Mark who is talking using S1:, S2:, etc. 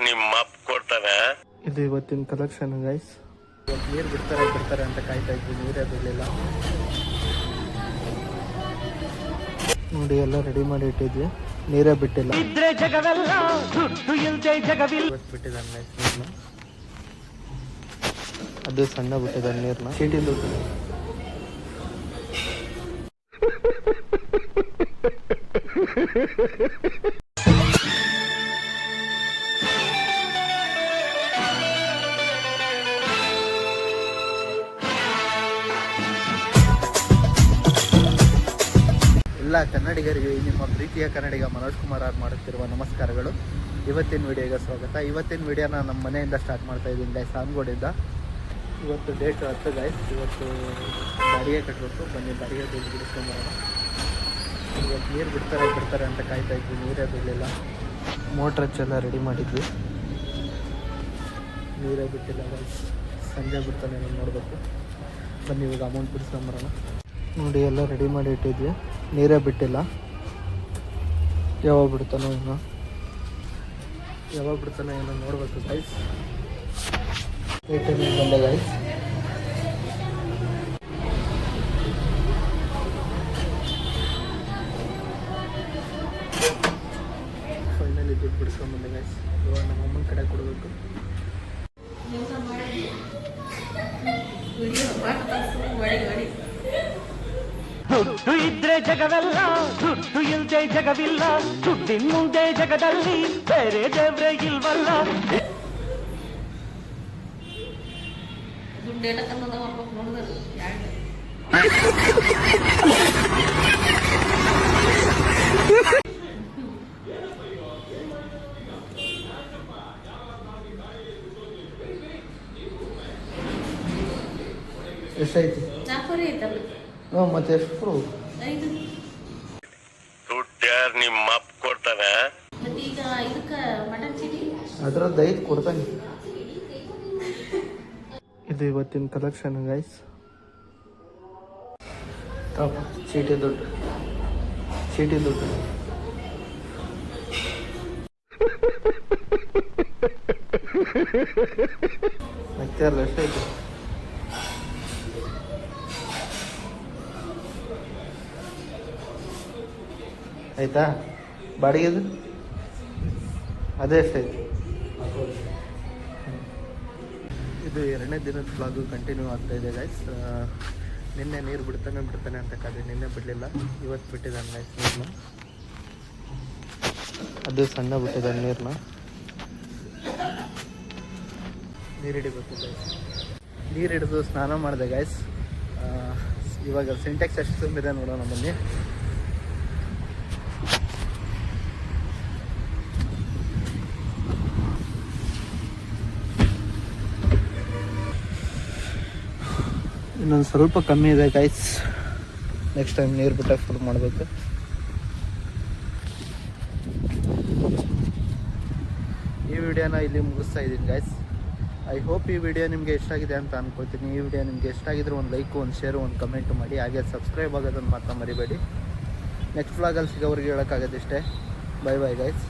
S1: ನಿಮ್ಮ ಅಪ್ಪ ಕೊಡ್ತಾನೆ.
S2: ಇದು ಇವತ್ತಿನ ಕಲೆಕ್ಷನ್ ಗೈಸ್. ಇವತ್ತು ನೀರು ಬಿಡ್ತಾರೆ ಅಂತ ಕಾಯ್ತಾ ಇದ್ವಿ, ನೀರೇ ಬಿಡಲಿಲ್ಲ. ನೋಡಿ ಎಲ್ಲ ರೆಡಿ ಮಾಡಿ ಇಟ್ಟಿದ್ವಿ, ನೀರೇ ಬಿಟ್ಟಿಲ್ಲ. ಇವತ್ತು ಬಿಟ್ಟಿದ್ದಾನೆ ಗೈಸ್ ನೀರನ್ನ. ಅದು ಸಣ್ಣ ಬಿಟ್ಟಿದ್ದಾನೆ ನೀರನ್ನ. ಚೀಟಿ ದುಡ್ಡು ಎಲ್ಲ ಕನ್ನಡಿಗರಿಗೆ ನಿಮ್ಮ ಪ್ರೀತಿಯ ಕನ್ನಡಿಗ ಮನೋಜ್ ಕುಮಾರ್ ಅವ್ರು ಮಾಡುತ್ತಿರುವ ನಮಸ್ಕಾರಗಳು. ಇವತ್ತಿನ ವಿಡಿಯೋಗೆ ಸ್ವಾಗತ. ಇವತ್ತಿನ ವಿಡಿಯೋನ ನಮ್ಮ ಮನೆಯಿಂದ ಸ್ಟಾರ್ಟ್ ಮಾಡ್ತಾ ಇದ್ದೀನಿ ಗೈಸ್, ಆನ್ಗೋಡಿಂದ. ಇವತ್ತು ಡೇಟ್ 10 ಗೈಸ್. ಇವತ್ತು ಬಾಡಿಗೆ ಕಟ್ಟಬೇಕು, ಬನ್ನಿ ಬಾಡಿಗೆ ದುಡ್ಡು ಬಿಡಿಸ್ಕೊಂಬರೋಣ. ಇವತ್ತು ನೀರು ಬಿಡ್ತಾರೆ ಅಂತ ಕಾಯ್ತಾ ಇದ್ವಿ, ನೀರೇ ಬಿಡಲಿಲ್ಲ. ಮೋಟ್ರ್ ಹಚ್ಚೆಲ್ಲ ರೆಡಿ ಮಾಡಿದ್ವಿ, ನೀರೇ ಬಿಟ್ಟಿಲ್ಲ ಗೈಸ್. ಸಂಜೆ ಬಿಡ್ತಾನೆ ನೋಡಬೇಕು. ಬನ್ನಿ ಇವಾಗ ಅಮೌಂಟ್ ಬಿಡಿಸ್ಕೊಂಬರೋಣ. ನೋಡಿ ಎಲ್ಲ ರೆಡಿ ಮಾಡಿ ಇಟ್ಟಿದ್ವಿ, ನೀರೇ ಬಿಟ್ಟಿಲ್ಲ. ಯಾವಾಗ ಬಿಡ್ತಾನೋ ಏನೋ ನೋಡಬೇಕು ಗೈಸ್. ATM ಬಂದೆ ಗೈಸ್. ಫೈನಲಿ ದುಡ್ಡು ಬಿಡಿಸ್ಕೊಂಡ್ಬಂದೆ ಗೈಸ್. ಇವಾಗ ನಮ್ಮ ಅಮ್ಮನ ಕಡೆ ಕೊಡಬೇಕು.
S3: ದುಡ್ಡು ಇದ್ರೆ ಜಗವೆಲ್ಲ, ದುಡ್ಡು ಇಲ್ದೆ ಜಗವಿಲ್ಲ. ದುಡ್ಡಿನ ಮುಂದೆ ಜಗದಲ್ಲಿ ಬೇರೆ ದೇವ್ರೆ ಇಲ್ವಲ್ಲ.
S2: ಎಷ್ಟೈತಿ? ಮತ್ತೆ ಎಷ್ಟು
S1: ದುಡ್ಡು ಯಾರು ನಿಮ್ಮ ಅಪ್ಪ ಕೊಡ್ತಾನೆ.
S2: ಅದರದ್ದು 5 ಕೊಡ್ತಾನೆ. ಇದು ಇವತ್ತಿನ ಕಲೆಕ್ಷನ್ ಗೈಸ್. ಚೀಟಿ ದುಡ್ಡು ಮತ್ತೆ ಅಲ್ಲ ಎಷ್ಟೈತಿ? ಆಯ್ತಾ? ಬಾಡಿಗೆದು ಅದೇ ಎಷ್ಟೈತಿ? ಇದು 2ನೇ ದಿನದ ಬ್ಲಾಗು ಕಂಟಿನ್ಯೂ ಆಗ್ತಾಯಿದೆ ಗೈಸ್. ನಿನ್ನೆ ನೀರು ಬಿಡ್ತಾನೆ ಅಂತ ಕಾದೆ, ನಿನ್ನೆ ಬಿಡಲಿಲ್ಲ. ಇವತ್ತು ಬಿಟ್ಟಿದ್ದಾನೆ ಗೈಸ್ ನೀರನ್ನ. ಅದು ಸಣ್ಣ ಬಿಟ್ಟಿದ್ದಾನೆ ನೀರನ್ನ. ನೀರು ಹಿಡಿಬೇಕು ಗೈಸ್. ನೀರು ಹಿಡಿದು ಸ್ನಾನ ಮಾಡಿದೆ ಗೈಸ್. ಇವಾಗ ಸಿಂಟೆಕ್ಸ್ ಎಷ್ಟು ತುಂಬಿದೆ ನೋಡೋಣ ಬನ್ನಿ. ಇನ್ನೊಂದು ಸ್ವಲ್ಪ ಕಮ್ಮಿ ಇದೆ ಗೈಸ್. ನೆಕ್ಸ್ಟ್ ಟೈಮ್ ನೀರು ಬಿಟ್ಟಾಗ ಫುಲ್ ಮಾಡಬೇಕು. ಈ ವಿಡಿಯೋನ ಇಲ್ಲಿ ಮುಗಿಸ್ತಾ ಇದ್ದೀನಿ ಗೈಸ್. ಐ ಹೋಪ್ ಈ ವಿಡಿಯೋ ನಿಮಗೆ ಇಷ್ಟ ಆಗಿದೆ ಅಂತ ಅನ್ಕೊಳ್ತೀನಿ. ಈ ವಿಡಿಯೋ ನಿಮಗೆ ಇಷ್ಟ ಆಗಿದ್ರೆ ಒಂದು ಲೈಕು, ಒಂದು ಶೇರು, ಒಂದು ಕಮೆಂಟ್ ಮಾಡಿ. ಹಾಗೆ ಸಬ್ಸ್ಕ್ರೈಬ್ ಆಗೋದನ್ನು ಮಾತ್ರ ಮರಿಬೇಡಿ. ನೆಕ್ಸ್ಟ್ ವ್ಲಾಗಲ್ಲಿ ಸಿಗೋವ್ರಿಗೆ ಹೇಳೋಕ್ಕಾಗೋದಿಷ್ಟೇ. Bye guys.